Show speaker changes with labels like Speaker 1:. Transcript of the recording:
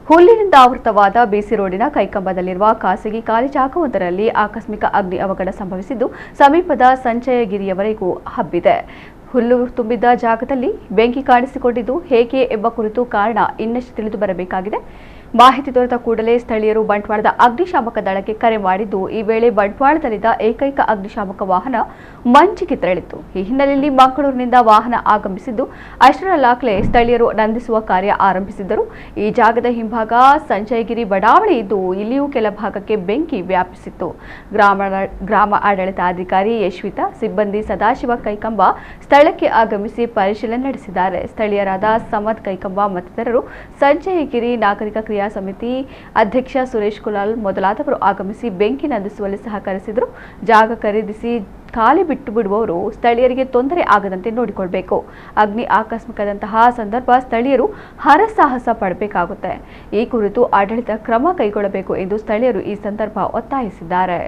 Speaker 1: ಹುಲ್ಲಿನಿಂದ ಆವೃತವಾದ ಬಿಸಿ ರೋಡಿನ ಕೈಕಂಬದಲ್ಲಿರುವ ಖಾಸಗಿ ಖಾಲಿ ಜಾಗವೊಂದರಲ್ಲಿ ಆಕಸ್ಮಿಕ ಅಗ್ನಿ ಅವಘಡ ಸಂಭವಿಸಿದ್ದು ಸಮೀಪದ ಸಂಚಯಗಿರಿಯವರೆಗೂ ಹಬ್ಬಿದೆ. ಹುಲ್ಲು ತುಂಬಿದ್ದ ಜಾಗದಲ್ಲಿ ಬೆಂಕಿ ಕಾಣಿಸಿಕೊಂಡಿದ್ದು ಹೇಗೆ ಎಂಬ ಕುರಿತು ಕಾರಣ ಇನ್ನಷ್ಟು ತಿಳಿದು ಬರಬೇಕಾಗಿದೆ. ಮಾಹಿತಿ ದೊರೆತ ಕೂಡಲೇ ಸ್ಥಳೀಯರು ಬಂಟ್ವಾಳದ ಅಗ್ನಿಶಾಮಕ ದಳಕ್ಕೆ ಕರೆ ಮಾಡಿದ್ದು, ಈ ವೇಳೆ ಬಂಟ್ವಾಳದಲ್ಲಿದ್ದ ಏಕೈಕ ಅಗ್ನಿಶಾಮಕ ವಾಹನ ಮಂಚಿಗೆ ತೆರಳಿತ್ತು. ಈ ಹಿನ್ನೆಲೆಯಲ್ಲಿ ಮಂಗಳೂರಿನಿಂದ ವಾಹನ ಆಗಮಿಸಿದ್ದು, ಅಷ್ಟರಲ್ಲಾಗಲೇ ಸ್ಥಳೀಯರು ನಂದಿಸುವ ಕಾರ್ಯ ಆರಂಭಿಸಿದ್ದರು. ಈ ಜಾಗದ ಹಿಂಭಾಗ ಸಂಚಯಗಿರಿ ಬಡಾವಣೆ ಇದ್ದು, ಇಲ್ಲಿಯೂ ಕೆಲ ಭಾಗಕ್ಕೆ ಬೆಂಕಿ ವ್ಯಾಪಿಸಿತ್ತು. ಗ್ರಾಮ ಆಡಳಿತಾಧಿಕಾರಿ ಯಶ್ವಿತಾ, ಸಿಬ್ಬಂದಿ ಸದಾಶಿವ ಕೈಕಂಬ ಸ್ಥಳಕ್ಕೆ ಆಗಮಿಸಿ ಪರಿಶೀಲನೆ ನಡೆಸಿದ್ದಾರೆ. ಸ್ಥಳೀಯರಾದ ಸಮದ್ ಕೈಕಂಬ ಮತ್ತಿತರರು, ಸಂಚಯಗಿರಿ ನಾಗರಿಕ ಕ್ರಿಯಾ ಸಮಿತಿ ಅಧ್ಯಕ್ಷ ಸುರೇಶ್ ಕುಲಾಲ್ ಮೊದಲಾದವರು ಆಗಮಿಸಿ ಬೆಂಕಿ ನಂದಿಸುವಲ್ಲಿ ಸಹಕರಿಸಿದರು. ಜಾಗ ಖರೀದಿಸಿ ಖಾಲಿ ಬಿಟ್ಟು ಬಿಡುವವರು ಸ್ಥಳೀಯರಿಗೆ ತೊಂದರೆ ಆಗದಂತೆ ನೋಡಿಕೊಳ್ಳಬೇಕು. ಅಗ್ನಿ ಆಕಸ್ಮಿಕದಂತಹ ಸಂದರ್ಭ ಸ್ಥಳೀಯರು ಹರಸಾಹಸ ಪಡಬೇಕಾಗುತ್ತೆ. ಈ ಕುರಿತು ಆಡಳಿತ ಕ್ರಮ ಕೈಗೊಳ್ಳಬೇಕು ಎಂದು ಸ್ಥಳೀಯರು ಈ ಸಂದರ್ಭ ಒತ್ತಾಯಿಸಿದ್ದಾರೆ.